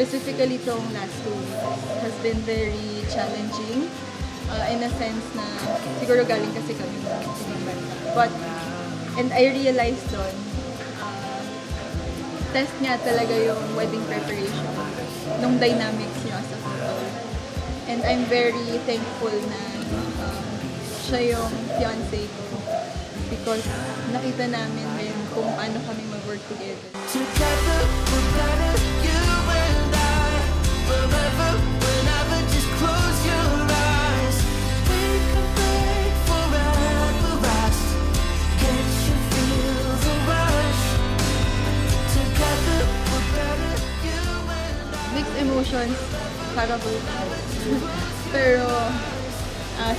specifically itong last 2 weeks has been very challenging in a sense na siguro galing kasi kami sa ibang bansa. But, and I realized doon, test niya talaga yung wedding preparation, nung dynamics niyo as a couple. And I'm very thankful na siya yung fiancé ko because nakita namin din kung paano kami mag-work together. Together, we're better, you and I, forever, whenever, just close your eyes. We could break forever last. Can't you feel the rush? Together, we're better, you and I. Mixed emotions para both. Pero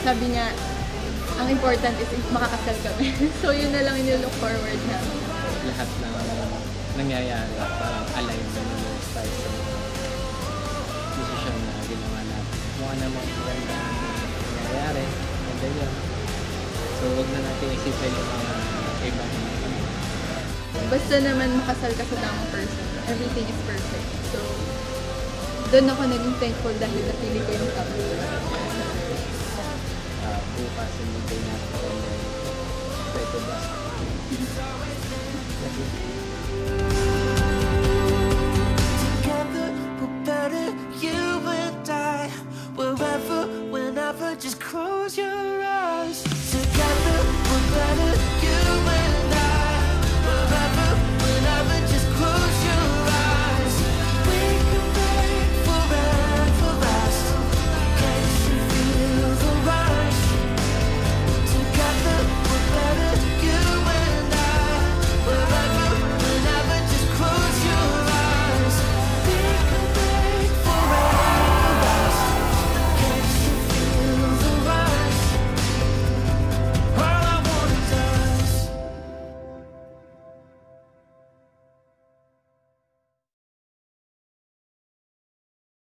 sabi niya, ang important is makakasal kami. So yun na lang yung look forward na. Lahat ng nangyayari, parang alive na yung style sa decision na ginawa natin. Mukha namang maganda nangyayari, maganda yun. So huwag na natin isipin yung mga ibang Basta naman makasal ka sa tamang person, everything is perfect. So doon ako naging thankful dahil napili ko yung tamang person. Bukas yung mag-day natin and then try to blast. Together, we're better, you